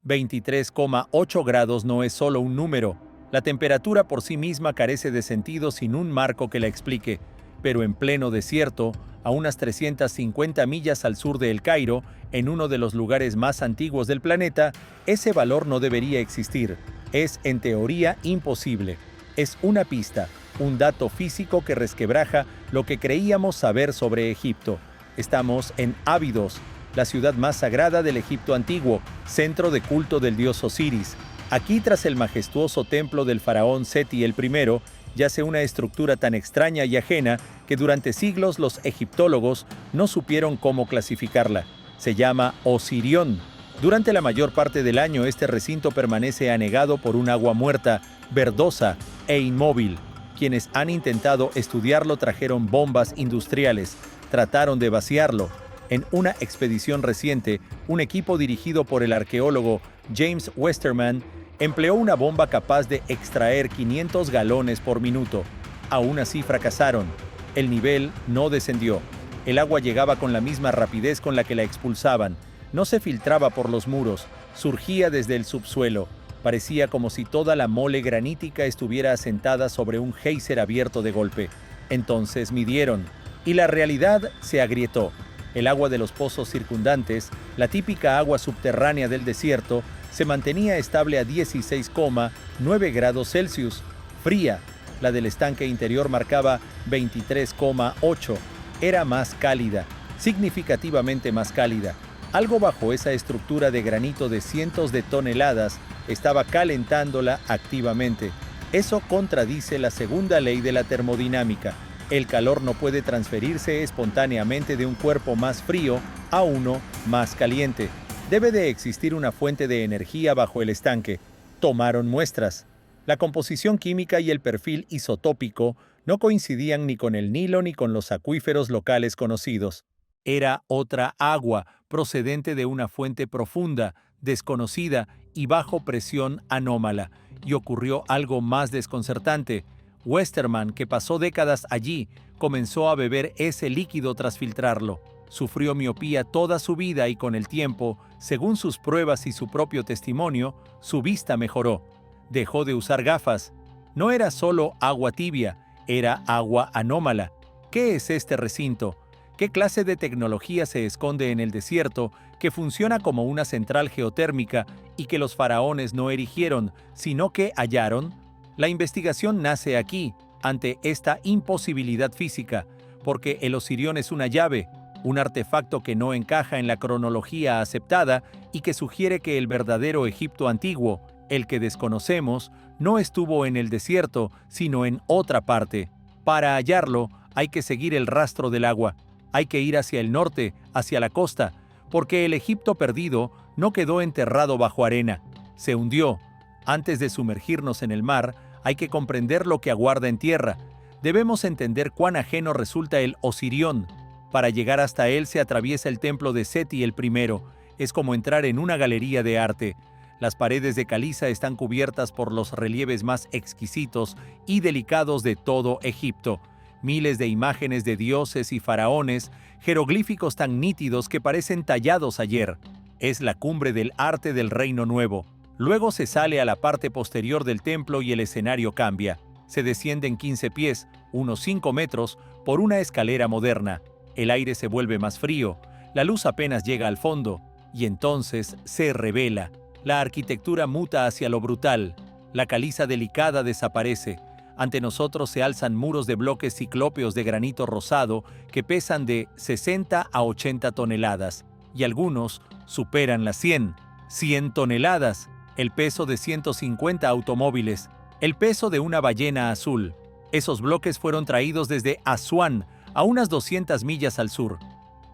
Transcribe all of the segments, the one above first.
23,8 grados no es solo un número. La temperatura por sí misma carece de sentido sin un marco que la explique. Pero en pleno desierto, a unas 350 millas al sur de El Cairo, en uno de los lugares más antiguos del planeta, ese valor no debería existir. Es, en teoría, imposible. Es una pista, un dato físico que resquebraja lo que creíamos saber sobre Egipto. Estamos en Abidos, la ciudad más sagrada del Egipto antiguo, centro de culto del dios Osiris. Aquí, tras el majestuoso templo del faraón Seti I, yace una estructura tan extraña y ajena que durante siglos los egiptólogos no supieron cómo clasificarla. Se llama Osirión. Durante la mayor parte del año este recinto permanece anegado por un agua muerta, verdosa e inmóvil. Quienes han intentado estudiarlo trajeron bombas industriales, trataron de vaciarlo. En una expedición reciente, un equipo dirigido por el arqueólogo James Westerman empleó una bomba capaz de extraer 500 galones por minuto. Aún así fracasaron. El nivel no descendió. El agua llegaba con la misma rapidez con la que la expulsaban. No se filtraba por los muros, surgía desde el subsuelo. Parecía como si toda la mole granítica estuviera asentada sobre un geyser abierto de golpe. Entonces midieron, y la realidad se agrietó. El agua de los pozos circundantes, la típica agua subterránea del desierto, se mantenía estable a 16,9 grados Celsius, fría. La del estanque interior marcaba 23,8. Era más cálida, significativamente más cálida. Algo bajo esa estructura de granito de cientos de toneladas estaba calentándola activamente. Eso contradice la segunda ley de la termodinámica. El calor no puede transferirse espontáneamente de un cuerpo más frío a uno más caliente. Debe de existir una fuente de energía bajo el estanque. Tomaron muestras. La composición química y el perfil isotópico no coincidían ni con el Nilo ni con los acuíferos locales conocidos. Era otra agua, procedente de una fuente profunda, desconocida y bajo presión anómala. Y ocurrió algo más desconcertante. Westerman, que pasó décadas allí, comenzó a beber ese líquido tras filtrarlo. Sufrió miopía toda su vida y con el tiempo, según sus pruebas y su propio testimonio, su vista mejoró. Dejó de usar gafas. No era solo agua tibia, era agua anómala. ¿Qué es este recinto? ¿Qué clase de tecnología se esconde en el desierto que funciona como una central geotérmica y que los faraones no erigieron, sino que hallaron? La investigación nace aquí, ante esta imposibilidad física, porque el Osirión es una llave, un artefacto que no encaja en la cronología aceptada y que sugiere que el verdadero Egipto antiguo, el que desconocemos, no estuvo en el desierto, sino en otra parte. Para hallarlo, hay que seguir el rastro del agua. Hay que ir hacia el norte, hacia la costa, porque el Egipto perdido no quedó enterrado bajo arena, se hundió. Antes de sumergirnos en el mar, hay que comprender lo que aguarda en tierra. Debemos entender cuán ajeno resulta el Osirión. Para llegar hasta él se atraviesa el templo de Seti el I. Es como entrar en una galería de arte. Las paredes de caliza están cubiertas por los relieves más exquisitos y delicados de todo Egipto. Miles de imágenes de dioses y faraones, jeroglíficos tan nítidos que parecen tallados ayer. Es la cumbre del arte del Reino Nuevo. Luego se sale a la parte posterior del templo y el escenario cambia. Se descienden 15 pies, unos 5 metros, por una escalera moderna. El aire se vuelve más frío, la luz apenas llega al fondo, y entonces se revela. La arquitectura muta hacia lo brutal. La caliza delicada desaparece. Ante nosotros se alzan muros de bloques ciclópeos de granito rosado que pesan de 60 a 80 toneladas, y algunos superan las 100 toneladas. El peso de 150 automóviles, el peso de una ballena azul. Esos bloques fueron traídos desde Asuán, a unas 200 millas al sur.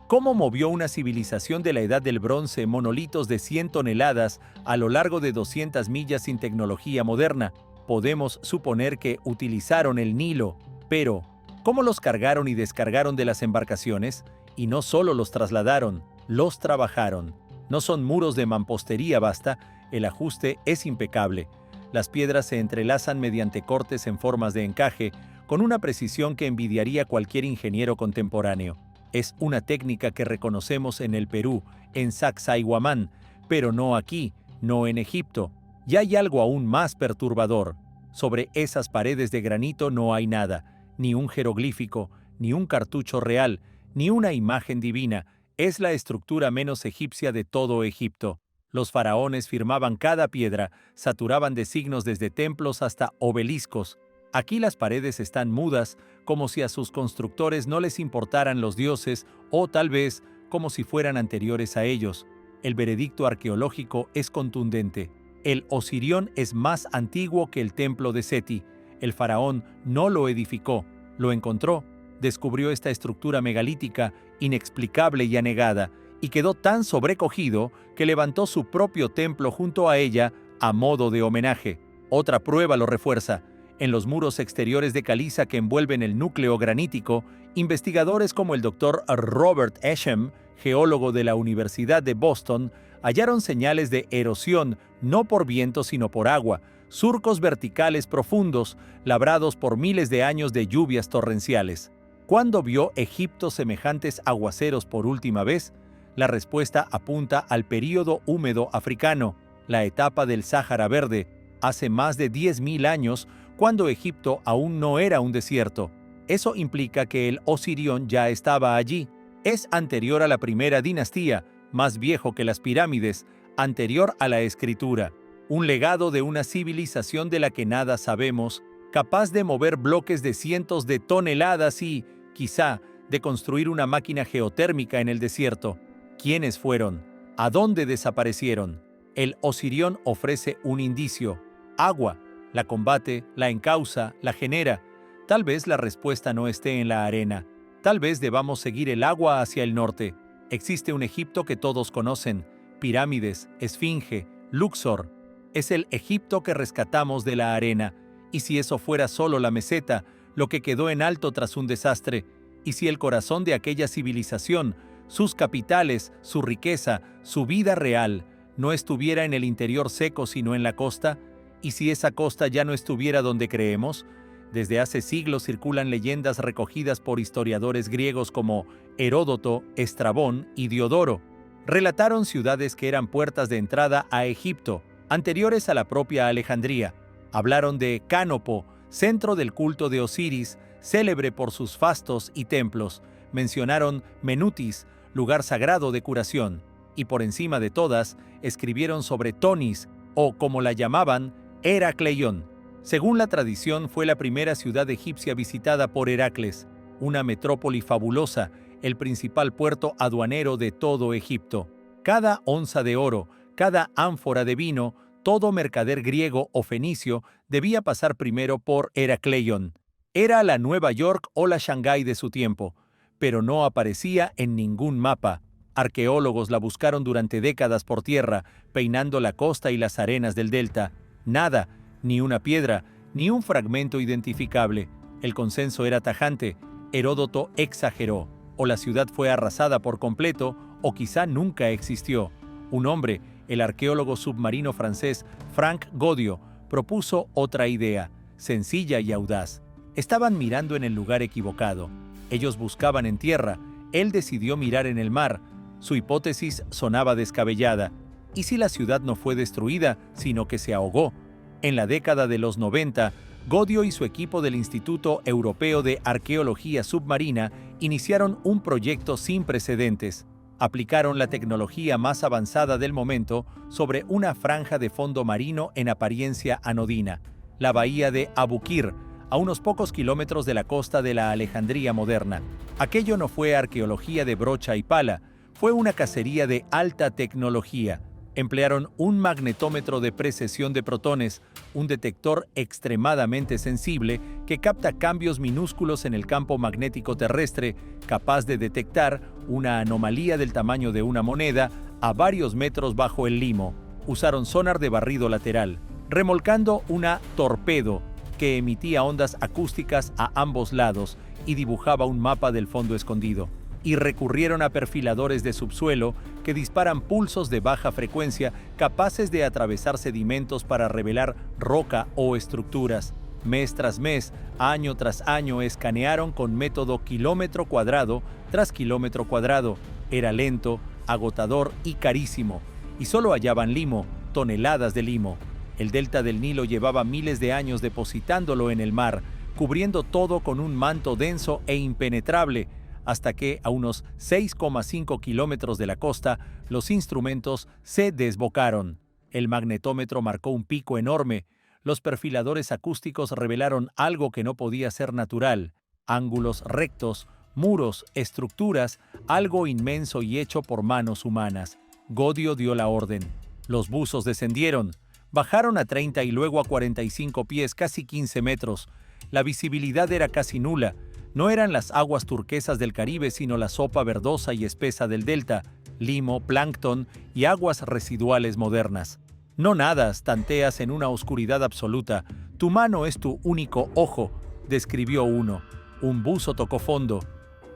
¿Cómo movió una civilización de la Edad del Bronce monolitos de 100 toneladas a lo largo de 200 millas sin tecnología moderna? Podemos suponer que utilizaron el Nilo, pero ¿cómo los cargaron y descargaron de las embarcaciones? Y no solo los trasladaron, los trabajaron. No son muros de mampostería basta, el ajuste es impecable. Las piedras se entrelazan mediante cortes en formas de encaje, con una precisión que envidiaría cualquier ingeniero contemporáneo. Es una técnica que reconocemos en el Perú, en Sacsayhuamán, pero no aquí, no en Egipto. Y hay algo aún más perturbador. Sobre esas paredes de granito no hay nada, ni un jeroglífico, ni un cartucho real, ni una imagen divina. Es la estructura menos egipcia de todo Egipto. Los faraones firmaban cada piedra, saturaban de signos desde templos hasta obeliscos. Aquí las paredes están mudas, como si a sus constructores no les importaran los dioses, o tal vez como si fueran anteriores a ellos. El veredicto arqueológico es contundente. El Osirión es más antiguo que el templo de Seti. El faraón no lo edificó, lo encontró, descubrió esta estructura megalítica, inexplicable y anegada, y quedó tan sobrecogido que levantó su propio templo junto a ella a modo de homenaje. Otra prueba lo refuerza. En los muros exteriores de caliza que envuelven el núcleo granítico, investigadores como el Dr. Robert Esham, geólogo de la Universidad de Boston, hallaron señales de erosión no por viento sino por agua, surcos verticales profundos, labrados por miles de años de lluvias torrenciales. ¿Cuándo vio Egipto semejantes aguaceros por última vez? La respuesta apunta al período húmedo africano, la etapa del Sáhara Verde, hace más de 10.000 años, cuando Egipto aún no era un desierto. Eso implica que el Osirión ya estaba allí. Es anterior a la primera dinastía, más viejo que las pirámides, anterior a la escritura. Un legado de una civilización de la que nada sabemos, capaz de mover bloques de cientos de toneladas y, quizá, de construir una máquina geotérmica en el desierto. ¿Quiénes fueron? ¿A dónde desaparecieron? El Osirión ofrece un indicio: agua. La combate, la encausa, la genera. Tal vez la respuesta no esté en la arena. Tal vez debamos seguir el agua hacia el norte. Existe un Egipto que todos conocen: pirámides, esfinge, Luxor. Es el Egipto que rescatamos de la arena. Y si eso fuera solo la meseta, lo que quedó en alto tras un desastre, y si el corazón de aquella civilización, sus capitales, su riqueza, su vida real, no estuviera en el interior seco sino en la costa, y si esa costa ya no estuviera donde creemos, desde hace siglos circulan leyendas recogidas por historiadores griegos como Heródoto, Estrabón y Diodoro. Relataron ciudades que eran puertas de entrada a Egipto, anteriores a la propia Alejandría. Hablaron de Cánopo, centro del culto de Osiris, célebre por sus fastos y templos. Mencionaron Menutis, lugar sagrado de curación. Y por encima de todas, escribieron sobre Tonis, o como la llamaban, Heracleión. Según la tradición, fue la primera ciudad egipcia visitada por Heracles, una metrópoli fabulosa, el principal puerto aduanero de todo Egipto. Cada onza de oro, cada ánfora de vino, todo mercader griego o fenicio debía pasar primero por Heracleión. Era la Nueva York o la Shanghái de su tiempo, pero no aparecía en ningún mapa. Arqueólogos la buscaron durante décadas por tierra, peinando la costa y las arenas del delta. Nada, ni una piedra, ni un fragmento identificable. El consenso era tajante. Heródoto exageró. O la ciudad fue arrasada por completo, o quizá nunca existió. Un hombre, el arqueólogo submarino francés Franck Goddio, propuso otra idea, sencilla y audaz. Estaban mirando en el lugar equivocado. Ellos buscaban en tierra, él decidió mirar en el mar. Su hipótesis sonaba descabellada. ¿Y si la ciudad no fue destruida, sino que se ahogó? En la década de los 90, Goddio y su equipo del Instituto Europeo de Arqueología Submarina iniciaron un proyecto sin precedentes. Aplicaron la tecnología más avanzada del momento sobre una franja de fondo marino en apariencia anodina, la bahía de Abukir, a unos pocos kilómetros de la costa de la Alejandría moderna. Aquello no fue arqueología de brocha y pala, fue una cacería de alta tecnología. Emplearon un magnetómetro de precesión de protones, un detector extremadamente sensible que capta cambios minúsculos en el campo magnético terrestre, capaz de detectar una anomalía del tamaño de una moneda a varios metros bajo el limo. Usaron sonar de barrido lateral, remolcando una torpedo que emitía ondas acústicas a ambos lados y dibujaba un mapa del fondo escondido. Y recurrieron a perfiladores de subsuelo que disparan pulsos de baja frecuencia capaces de atravesar sedimentos para revelar roca o estructuras. Mes tras mes, año tras año, escanearon con método kilómetro cuadrado tras kilómetro cuadrado. Era lento, agotador y carísimo. Y solo hallaban limo, toneladas de limo. El delta del Nilo llevaba miles de años depositándolo en el mar, cubriendo todo con un manto denso e impenetrable, hasta que, a unos 6,5 kilómetros de la costa, los instrumentos se desbocaron. El magnetómetro marcó un pico enorme. Los perfiladores acústicos revelaron algo que no podía ser natural: ángulos rectos, muros, estructuras, algo inmenso y hecho por manos humanas. Godio dio la orden. Los buzos descendieron. Bajaron a 30 y luego a 45 pies, casi 15 metros. La visibilidad era casi nula. No eran las aguas turquesas del Caribe, sino la sopa verdosa y espesa del delta, limo, plancton y aguas residuales modernas. No nadas, tanteas en una oscuridad absoluta. Tu mano es tu único ojo, describió uno. Un buzo tocó fondo.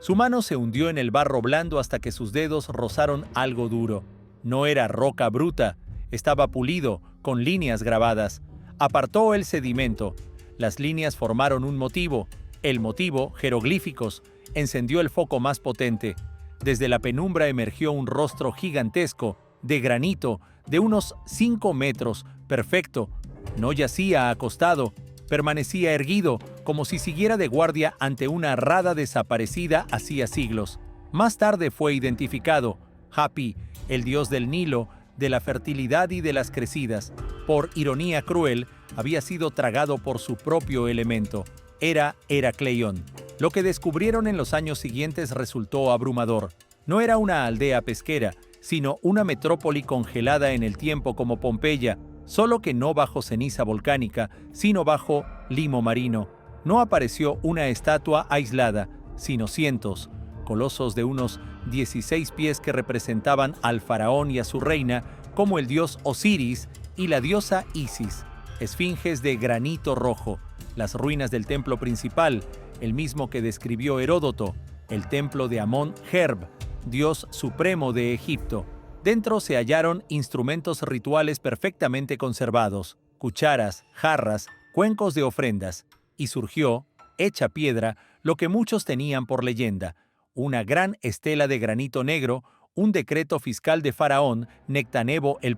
Su mano se hundió en el barro blando hasta que sus dedos rozaron algo duro. No era roca bruta, estaba pulido, con líneas grabadas. Apartó el sedimento. Las líneas formaron un motivo. El motivo, jeroglíficos, encendió el foco más potente. Desde la penumbra emergió un rostro gigantesco, de granito, de unos 5 metros, perfecto. No yacía acostado, permanecía erguido, como si siguiera de guardia ante una rada desaparecida hacía siglos. Más tarde fue identificado: Hapi, el dios del Nilo, de la fertilidad y de las crecidas. Por ironía cruel, había sido tragado por su propio elemento. Era Heracleion. Lo que descubrieron en los años siguientes resultó abrumador. No era una aldea pesquera, sino una metrópoli congelada en el tiempo como Pompeya, solo que no bajo ceniza volcánica, sino bajo limo marino. No apareció una estatua aislada, sino cientos, colosos de unos 16 pies que representaban al faraón y a su reina, como el dios Osiris y la diosa Isis, esfinges de granito rojo, las ruinas del templo principal, el mismo que describió Heródoto, el templo de Amón-Herb, dios supremo de Egipto. Dentro se hallaron instrumentos rituales perfectamente conservados, cucharas, jarras, cuencos de ofrendas, y surgió, hecha piedra, lo que muchos tenían por leyenda: una gran estela de granito negro, un decreto fiscal de Faraón Nectanebo I.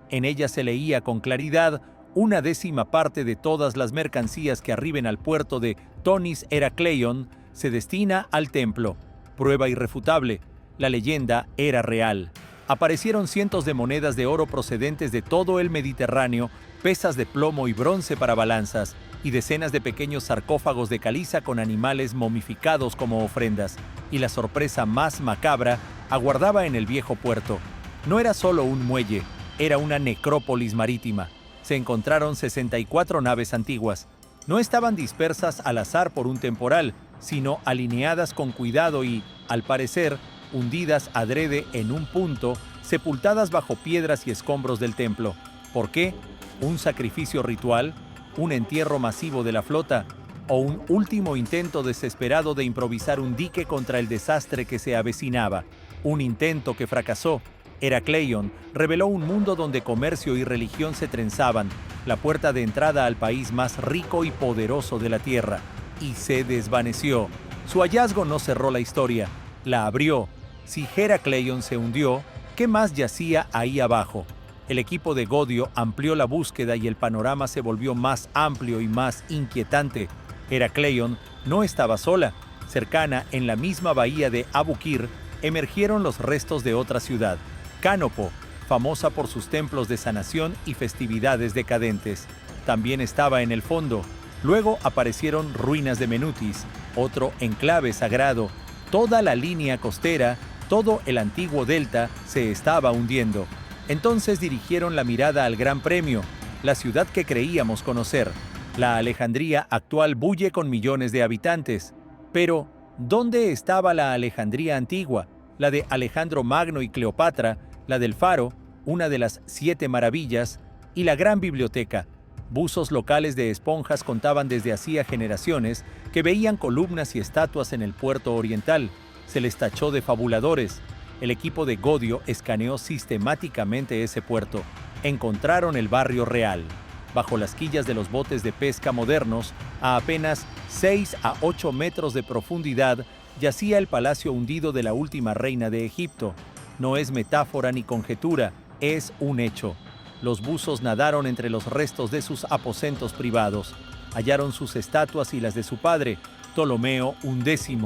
En ella se leía con claridad: una décima parte de todas las mercancías que arriben al puerto de Tonis Heracleion se destina al templo. Prueba irrefutable, la leyenda era real. Aparecieron cientos de monedas de oro procedentes de todo el Mediterráneo, pesas de plomo y bronce para balanzas, y decenas de pequeños sarcófagos de caliza con animales momificados como ofrendas. Y la sorpresa más macabra aguardaba en el viejo puerto. No era solo un muelle, era una necrópolis marítima. Se encontraron 64 naves antiguas. No estaban dispersas al azar por un temporal, sino alineadas con cuidado y, al parecer, hundidas adrede en un punto, sepultadas bajo piedras y escombros del templo. ¿Por qué? ¿Un sacrificio ritual? ¿Un entierro masivo de la flota? ¿O un último intento desesperado de improvisar un dique contra el desastre que se avecinaba? Un intento que fracasó. Heracleion reveló un mundo donde comercio y religión se trenzaban, la puerta de entrada al país más rico y poderoso de la tierra, y se desvaneció. Su hallazgo no cerró la historia, la abrió. Si Heracleion se hundió, ¿qué más yacía ahí abajo? El equipo de Godio amplió la búsqueda y el panorama se volvió más amplio y más inquietante. Heracleion no estaba sola. Cercana, en la misma bahía de Abukir, emergieron los restos de otra ciudad, Cánopo, famosa por sus templos de sanación y festividades decadentes. También estaba en el fondo. Luego aparecieron ruinas de Menutis, otro enclave sagrado. Toda la línea costera, todo el antiguo delta, se estaba hundiendo. Entonces dirigieron la mirada al Gran Premio, la ciudad que creíamos conocer. La Alejandría actual bulle con millones de habitantes. Pero, ¿dónde estaba la Alejandría antigua? La de Alejandro Magno y Cleopatra, la del Faro, una de las 7 maravillas, y la gran biblioteca. Buzos locales de esponjas contaban desde hacía generaciones que veían columnas y estatuas en el puerto oriental. Se les tachó de fabuladores. El equipo de Godio escaneó sistemáticamente ese puerto. Encontraron el barrio real. Bajo las quillas de los botes de pesca modernos, a apenas 6 a 8 metros de profundidad, yacía el palacio hundido de la última reina de Egipto. No es metáfora ni conjetura, es un hecho. Los buzos nadaron entre los restos de sus aposentos privados. Hallaron sus estatuas y las de su padre, Ptolomeo XI.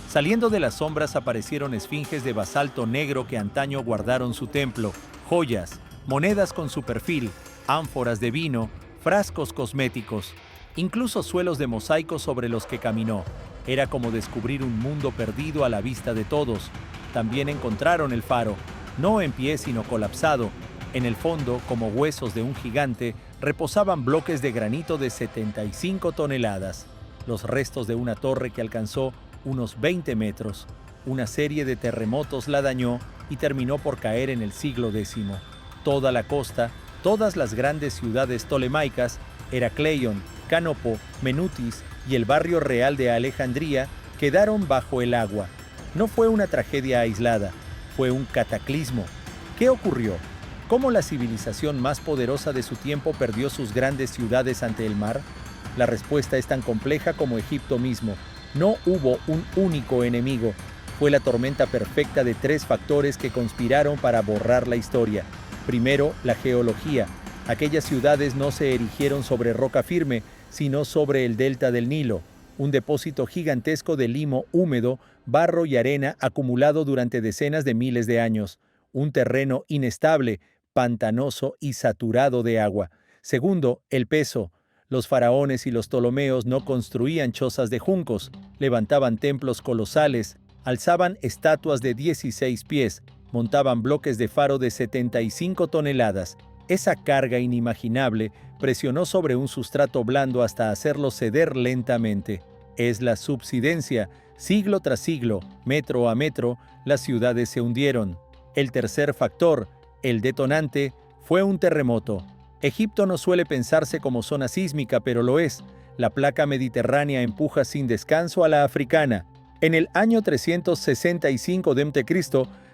Saliendo de las sombras aparecieron esfinges de basalto negro que antaño guardaron su templo, joyas, monedas con su perfil, ánforas de vino, frascos cosméticos, incluso suelos de mosaico sobre los que caminó. Era como descubrir un mundo perdido a la vista de todos. También encontraron el faro, no en pie sino colapsado. En el fondo, como huesos de un gigante, reposaban bloques de granito de 75 toneladas, los restos de una torre que alcanzó unos 20 metros. Una serie de terremotos la dañó y terminó por caer en el siglo X. Toda la costa, todas las grandes ciudades tolemaicas, Heracleion, Cánopo, Menutis y el barrio real de Alejandría, quedaron bajo el agua. No fue una tragedia aislada, fue un cataclismo. ¿Qué ocurrió? ¿Cómo la civilización más poderosa de su tiempo perdió sus grandes ciudades ante el mar? La respuesta es tan compleja como Egipto mismo. No hubo un único enemigo. Fue la tormenta perfecta de tres factores que conspiraron para borrar la historia. Primero, la geología. Aquellas ciudades no se erigieron sobre roca firme, sino sobre el delta del Nilo, un depósito gigantesco de limo húmedo, barro y arena acumulado durante decenas de miles de años. Un terreno inestable, pantanoso y saturado de agua. Segundo, el peso. Los faraones y los ptolomeos no construían chozas de juncos, levantaban templos colosales, alzaban estatuas de 16 pies, montaban bloques de faro de 75 toneladas. Esa carga inimaginable presionó sobre un sustrato blando hasta hacerlo ceder lentamente. Es la subsidencia. Siglo tras siglo, metro a metro, las ciudades se hundieron. El tercer factor, el detonante, fue un terremoto. Egipto no suele pensarse como zona sísmica, pero lo es. La placa mediterránea empuja sin descanso a la africana. En el año 365 d.C.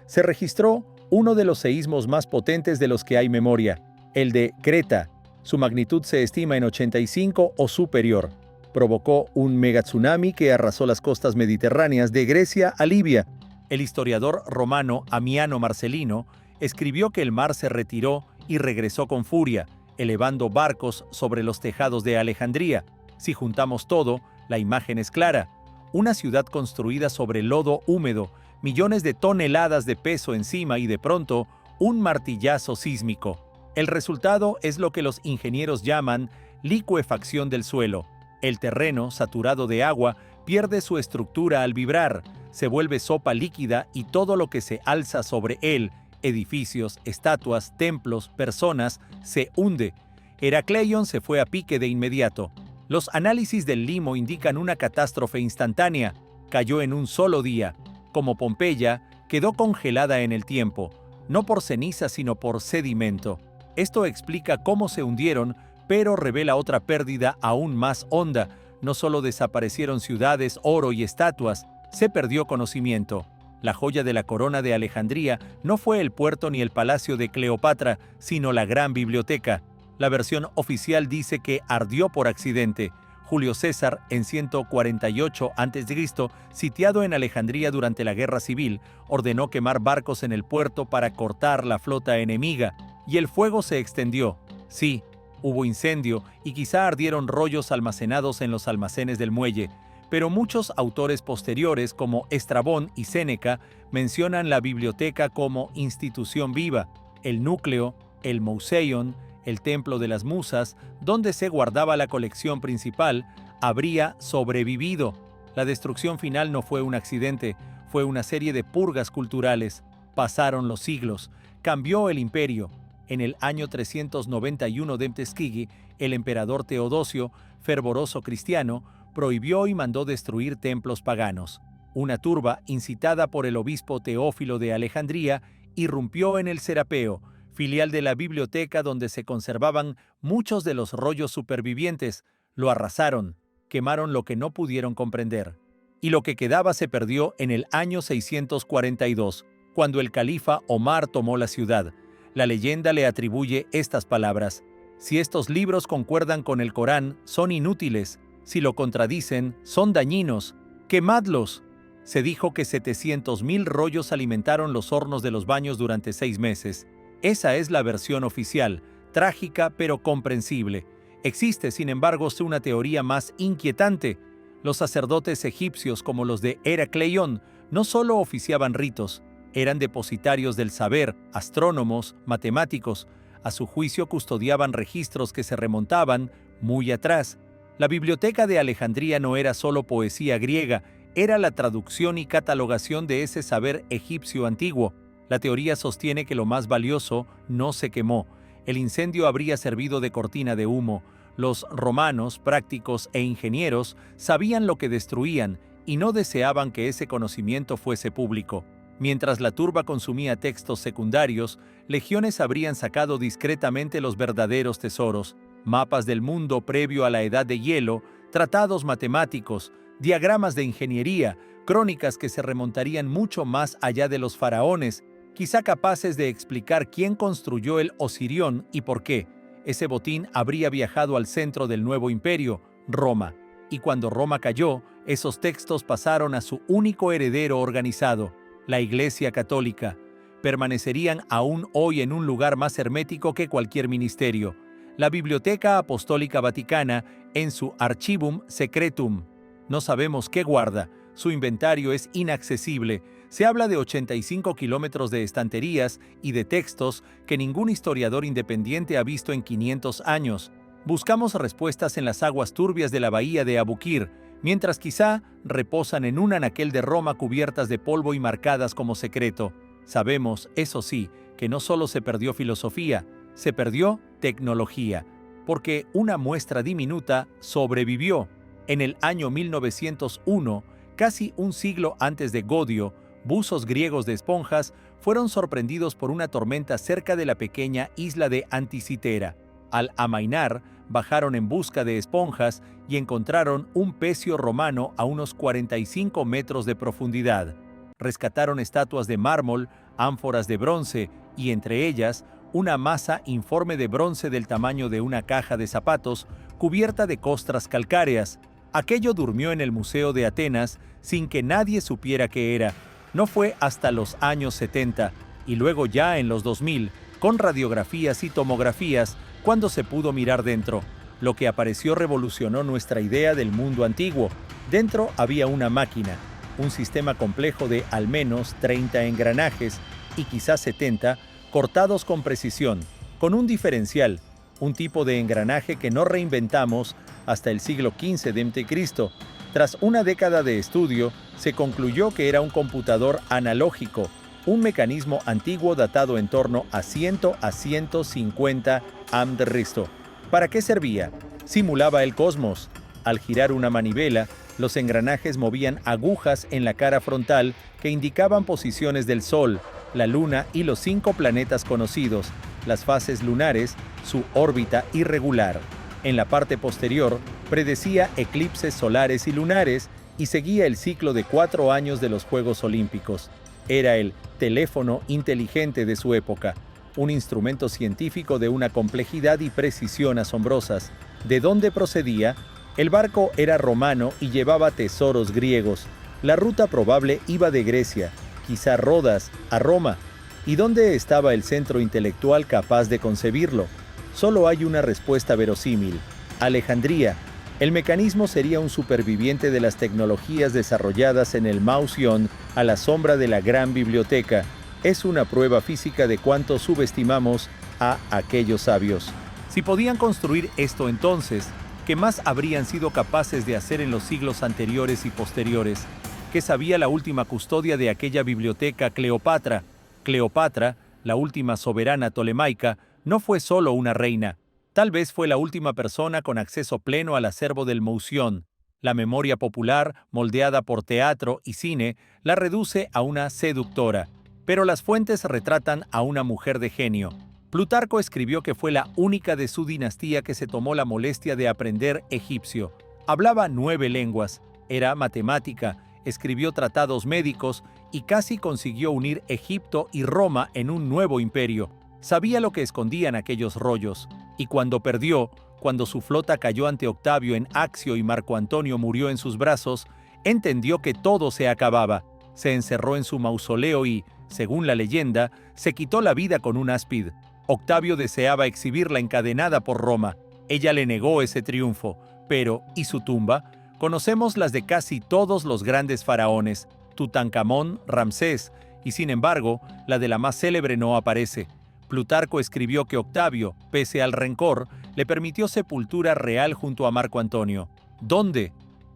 se registró uno de los seísmos más potentes de los que hay memoria, el de Creta. Su magnitud se estima en 85 o superior. Provocó un megatsunami que arrasó las costas mediterráneas de Grecia a Libia. El historiador romano Amiano Marcelino escribió que el mar se retiró y regresó con furia, elevando barcos sobre los tejados de Alejandría. Si juntamos todo, la imagen es clara. Una ciudad construida sobre lodo húmedo, millones de toneladas de peso encima y de pronto, un martillazo sísmico. El resultado es lo que los ingenieros llaman licuefacción del suelo. El terreno, saturado de agua, pierde su estructura al vibrar, se vuelve sopa líquida y todo lo que se alza sobre él, edificios, estatuas, templos, personas, se hunde. Heracleion se fue a pique de inmediato. Los análisis del limo indican una catástrofe instantánea. Cayó en un solo día. Como Pompeya, quedó congelada en el tiempo, no por ceniza sino por sedimento. Esto explica cómo se hundieron, pero revela otra pérdida aún más honda. No solo desaparecieron ciudades, oro y estatuas, se perdió conocimiento. La joya de la corona de Alejandría no fue el puerto ni el palacio de Cleopatra, sino la gran biblioteca. La versión oficial dice que ardió por accidente. Julio César, en 148 a.C., sitiado en Alejandría durante la Guerra Civil, ordenó quemar barcos en el puerto para cortar la flota enemiga, y el fuego se extendió. Sí, hubo incendio y quizá ardieron rollos almacenados en los almacenes del muelle, pero muchos autores posteriores, como Estrabón y Séneca, mencionan la biblioteca como institución viva, el núcleo, el Museion, el templo de las musas, donde se guardaba la colección principal, habría sobrevivido. La destrucción final no fue un accidente, fue una serie de purgas culturales. Pasaron los siglos, cambió el imperio. En el año 391 d.C., el emperador Teodosio, fervoroso cristiano, prohibió y mandó destruir templos paganos. Una turba, incitada por el obispo Teófilo de Alejandría, irrumpió en el Serapeo, filial de la biblioteca donde se conservaban muchos de los rollos supervivientes. Lo arrasaron, quemaron lo que no pudieron comprender. Y lo que quedaba se perdió en el año 642, cuando el califa Omar tomó la ciudad. La leyenda le atribuye estas palabras: si estos libros concuerdan con el Corán, son inútiles; si lo contradicen, son dañinos. ¡Quemadlos! Se dijo que 700,000 rollos alimentaron los hornos de los baños durante 6 meses. Esa es la versión oficial. trágica pero comprensible. Existe, sin embargo, una teoría más inquietante. Los sacerdotes egipcios, como los de Heracleión, no solo oficiaban ritos, eran depositarios del saber, astrónomos, matemáticos. A su juicio custodiaban registros que se remontaban muy atrás. La Biblioteca de Alejandría no era solo poesía griega, era la traducción y catalogación de ese saber egipcio antiguo. La teoría sostiene que lo más valioso no se quemó. El incendio habría servido de cortina de humo. Los romanos, prácticos e ingenieros, sabían lo que destruían y no deseaban que ese conocimiento fuese público. Mientras la turba consumía textos secundarios, legiones habrían sacado discretamente los verdaderos tesoros: mapas del mundo previo a la Edad de Hielo, tratados matemáticos, diagramas de ingeniería, crónicas que se remontarían mucho más allá de los faraones, quizá capaces de explicar quién construyó el Osirión y por qué. Ese botín habría viajado al centro del nuevo imperio, Roma, y cuando Roma cayó, esos textos pasaron a su único heredero organizado, la Iglesia Católica. Permanecerían aún hoy en un lugar más hermético que cualquier ministerio, la Biblioteca Apostólica Vaticana en su Archivum Secretum. No sabemos qué guarda, su inventario es inaccesible. Se habla de 85 kilómetros de estanterías y de textos que ningún historiador independiente ha visto en 500 años. Buscamos respuestas en las aguas turbias de la bahía de Abukir, mientras quizá reposan en un anaquel de Roma cubiertas de polvo y marcadas como secreto. Sabemos, eso sí, que no solo se perdió filosofía, se perdió tecnología, porque una muestra diminuta sobrevivió. En el año 1901, casi un siglo antes de Godio, buzos griegos de esponjas fueron sorprendidos por una tormenta cerca de la pequeña isla de Anticitera. Al amainar, bajaron en busca de esponjas y encontraron un pecio romano a unos 45 metros de profundidad. Rescataron estatuas de mármol, ánforas de bronce y, entre ellas, una masa informe de bronce del tamaño de una caja de zapatos cubierta de costras calcáreas. Aquello durmió en el Museo de Atenas sin que nadie supiera qué era. No fue hasta los años 70 y luego ya en los 2000, con radiografías y tomografías, cuando se pudo mirar dentro. Lo que apareció revolucionó nuestra idea del mundo antiguo. Dentro había una máquina, un sistema complejo de al menos 30 engranajes y quizás 70, cortados con precisión, con un diferencial, un tipo de engranaje que no reinventamos hasta el siglo XV d.C. Tras una década de estudio, se concluyó que era un computador analógico, un mecanismo antiguo datado en torno a 100 a 150 a.C. ¿Para qué servía? Simulaba el cosmos. Al girar una manivela, los engranajes movían agujas en la cara frontal que indicaban posiciones del Sol, la Luna y los 5 planetas conocidos, las fases lunares, su órbita irregular. En la parte posterior, predecía eclipses solares y lunares y seguía el ciclo de 4 años de los Juegos Olímpicos. Era el teléfono inteligente de su época, un instrumento científico de una complejidad y precisión asombrosas. ¿De dónde procedía? El barco era romano y llevaba tesoros griegos. La ruta probable iba de Grecia, quizá Rodas, a Roma. ¿Y dónde estaba el centro intelectual capaz de concebirlo? Solo hay una respuesta verosímil: Alejandría. El mecanismo sería un superviviente de las tecnologías desarrolladas en el Mausión a la sombra de la gran biblioteca. Es una prueba física de cuánto subestimamos a aquellos sabios. Si podían construir esto entonces, ¿qué más habrían sido capaces de hacer en los siglos anteriores y posteriores? ¿Qué sabía la última custodia de aquella biblioteca, Cleopatra? Cleopatra, la última soberana tolemaica, no fue solo una reina. Tal vez fue la última persona con acceso pleno al acervo del Mausión. La memoria popular, moldeada por teatro y cine, la reduce a una seductora. Pero las fuentes retratan a una mujer de genio. Plutarco escribió que fue la única de su dinastía que se tomó la molestia de aprender egipcio. Hablaba 9 lenguas, era matemática, escribió tratados médicos y casi consiguió unir Egipto y Roma en un nuevo imperio. Sabía lo que escondían aquellos rollos, y cuando perdió, cuando su flota cayó ante Octavio en Accio y Marco Antonio murió en sus brazos, entendió que todo se acababa. Se encerró en su mausoleo y, según la leyenda, se quitó la vida con un áspid. Octavio deseaba exhibirla encadenada por Roma. Ella le negó ese triunfo. Pero, ¿y su tumba? Conocemos las de casi todos los grandes faraones, Tutankamón, Ramsés, y sin embargo, la de la más célebre no aparece. Plutarco escribió que Octavio, pese al rencor, le permitió sepultura real junto a Marco Antonio. ¿Dónde?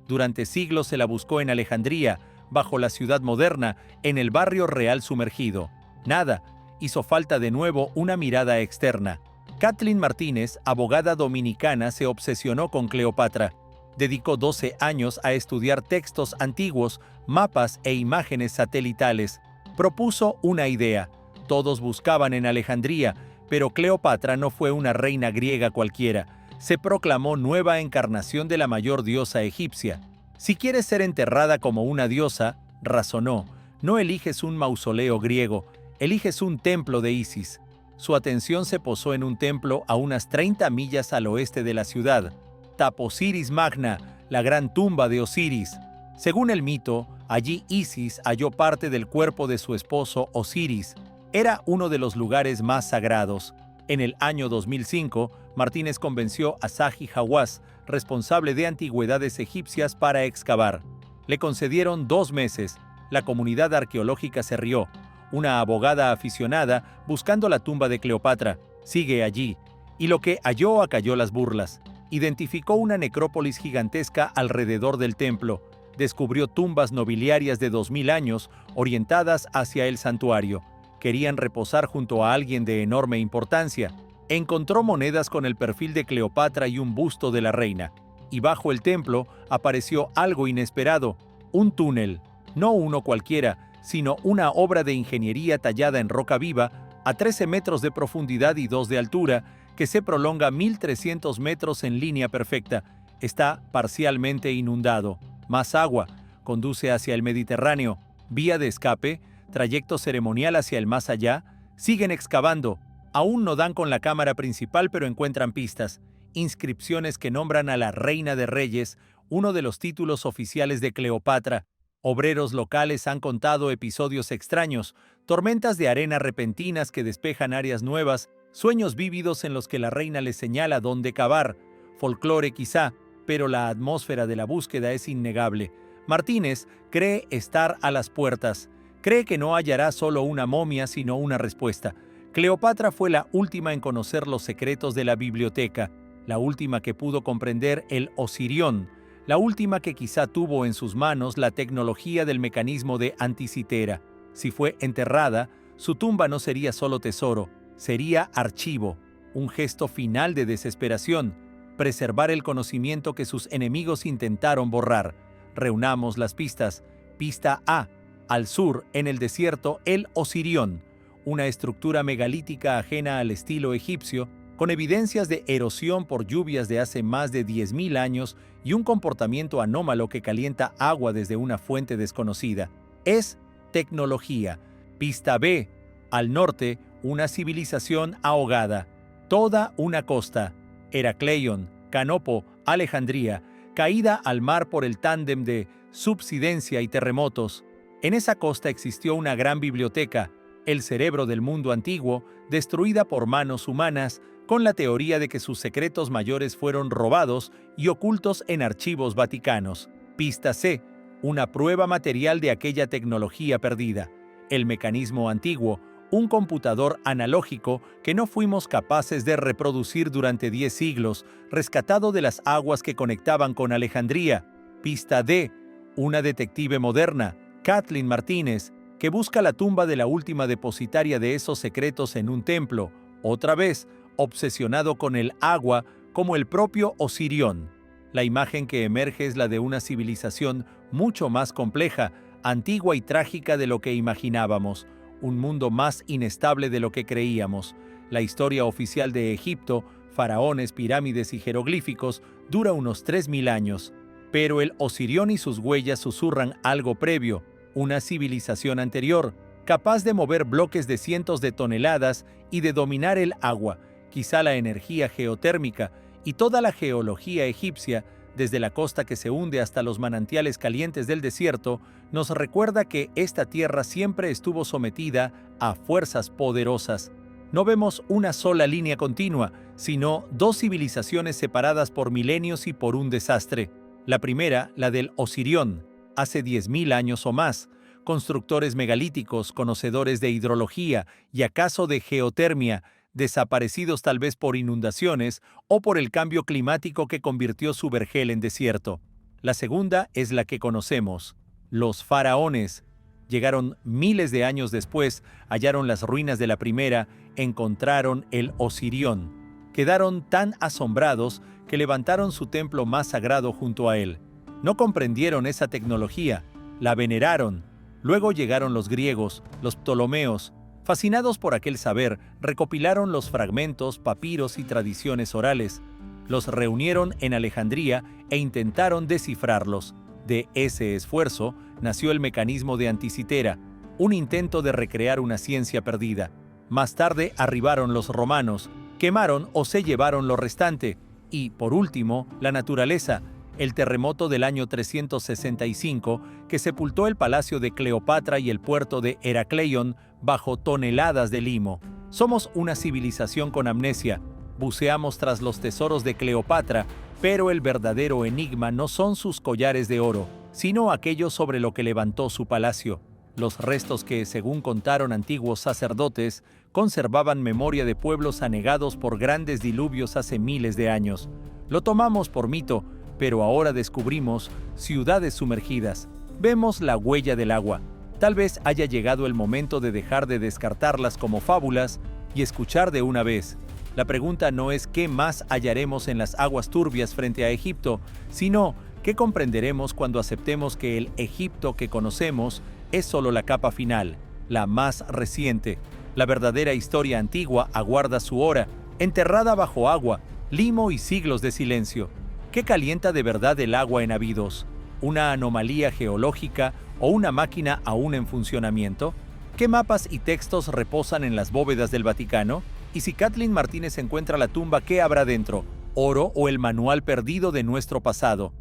Durante siglos se la buscó en Alejandría, bajo la ciudad moderna, en el barrio real sumergido. Nada. Hizo falta de nuevo una mirada externa. Kathleen Martínez, abogada dominicana, se obsesionó con Cleopatra. Dedicó 12 años a estudiar textos antiguos, mapas e imágenes satelitales. Propuso una idea. Todos buscaban en Alejandría, pero Cleopatra no fue una reina griega cualquiera. Se proclamó nueva encarnación de la mayor diosa egipcia. Si quieres ser enterrada como una diosa, razonó, no eliges un mausoleo griego, eliges un templo de Isis. Su atención se posó en un templo a unas 30 millas al oeste de la ciudad, Taposiris Magna, la gran tumba de Osiris. Según el mito, allí Isis halló parte del cuerpo de su esposo Osiris. Era uno de los lugares más sagrados. En el año 2005, Martínez convenció a Zahi Hawass, responsable de antigüedades egipcias, para excavar. Le concedieron 2 meses. La comunidad arqueológica se rió. Una abogada aficionada, buscando la tumba de Cleopatra, sigue allí, y lo que halló acalló las burlas. Identificó una necrópolis gigantesca alrededor del templo. Descubrió tumbas nobiliarias de 2000 años orientadas hacia el santuario. Querían reposar junto a alguien de enorme importancia. Encontró monedas con el perfil de Cleopatra y un busto de la reina. Y bajo el templo apareció algo inesperado, un túnel, no uno cualquiera, sino una obra de ingeniería tallada en roca viva, a 13 metros de profundidad y 2 de altura, que se prolonga 1.300 metros en línea perfecta. Está parcialmente inundado. Más agua. Conduce hacia el Mediterráneo. Vía de escape. Trayecto ceremonial hacia el más allá. Siguen excavando. Aún no dan con la cámara principal, pero encuentran pistas. Inscripciones que nombran a la Reina de Reyes, uno de los títulos oficiales de Cleopatra. Obreros locales han contado episodios extraños, tormentas de arena repentinas que despejan áreas nuevas, sueños vívidos en los que la reina les señala dónde cavar. Folclore quizá, pero la atmósfera de la búsqueda es innegable. Martínez cree estar a las puertas. Cree que no hallará solo una momia, sino una respuesta. Cleopatra fue la última en conocer los secretos de la biblioteca, la última que pudo comprender el Osirión, la última que quizá tuvo en sus manos la tecnología del mecanismo de anticitera. Si fue enterrada, su tumba no sería solo tesoro, sería archivo, un gesto final de desesperación, preservar el conocimiento que sus enemigos intentaron borrar. Reunamos las pistas. Pista A. Al sur, en el desierto, el Osirión, una estructura megalítica ajena al estilo egipcio, con evidencias de erosión por lluvias de hace más de 10.000 años y un comportamiento anómalo que calienta agua desde una fuente desconocida. Es tecnología. Pista B. Al norte, una civilización ahogada. Toda una costa. Heracleion, Canopo, Alejandría, caída al mar por el tándem de subsidencia y terremotos. En esa costa existió una gran biblioteca, el cerebro del mundo antiguo, destruida por manos humanas, con la teoría de que sus secretos mayores fueron robados y ocultos en archivos vaticanos. Pista C. Una prueba material de aquella tecnología perdida. El mecanismo antiguo, un computador analógico que no fuimos capaces de reproducir durante 10 siglos, rescatado de las aguas que conectaban con Alejandría. Pista D. Una detective moderna, Kathleen Martínez, que busca la tumba de la última depositaria de esos secretos en un templo, otra vez obsesionado con el agua como el propio Osirión. La imagen que emerge es la de una civilización mucho más compleja, antigua y trágica de lo que imaginábamos, un mundo más inestable de lo que creíamos. La historia oficial de Egipto, faraones, pirámides y jeroglíficos, dura unos 3.000 años. Pero el Osirión y sus huellas susurran algo previo, una civilización anterior, capaz de mover bloques de cientos de toneladas y de dominar el agua, quizá la energía geotérmica y toda la geología egipcia, desde la costa que se hunde hasta los manantiales calientes del desierto, nos recuerda que esta tierra siempre estuvo sometida a fuerzas poderosas. No vemos una sola línea continua, sino dos civilizaciones separadas por milenios y por un desastre. La primera, la del Osirión, hace 10.000 años o más, constructores megalíticos, conocedores de hidrología y acaso de geotermia, desaparecidos tal vez por inundaciones o por el cambio climático que convirtió su vergel en desierto. La segunda es la que conocemos, los faraones. Llegaron miles de años después, hallaron las ruinas de la primera, encontraron el Osirión. Quedaron tan asombrados que levantaron su templo más sagrado junto a él. No comprendieron esa tecnología, la veneraron. Luego llegaron los griegos, los ptolomeos. Fascinados por aquel saber, recopilaron los fragmentos, papiros y tradiciones orales. Los reunieron en Alejandría e intentaron descifrarlos. De ese esfuerzo nació el mecanismo de Anticitera, un intento de recrear una ciencia perdida. Más tarde arribaron los romanos, quemaron o se llevaron lo restante. Y, por último, la naturaleza, el terremoto del año 365 que sepultó el palacio de Cleopatra y el puerto de Heracleion bajo toneladas de limo. Somos una civilización con amnesia. Buceamos tras los tesoros de Cleopatra, pero el verdadero enigma no son sus collares de oro, sino aquello sobre lo que levantó su palacio. Los restos que, según contaron antiguos sacerdotes, conservaban memoria de pueblos anegados por grandes diluvios hace miles de años. Lo tomamos por mito, pero ahora descubrimos ciudades sumergidas. Vemos la huella del agua. Tal vez haya llegado el momento de dejar de descartarlas como fábulas y escuchar de una vez. La pregunta no es qué más hallaremos en las aguas turbias frente a Egipto, sino qué comprenderemos cuando aceptemos que el Egipto que conocemos es solo la capa final, la más reciente. La verdadera historia antigua aguarda su hora, enterrada bajo agua, limo y siglos de silencio. ¿Qué calienta de verdad el agua en Abidos? ¿Una anomalía geológica o una máquina aún en funcionamiento? ¿Qué mapas y textos reposan en las bóvedas del Vaticano? Y si Kathleen Martínez encuentra la tumba, ¿qué habrá dentro? ¿Oro o el manual perdido de nuestro pasado?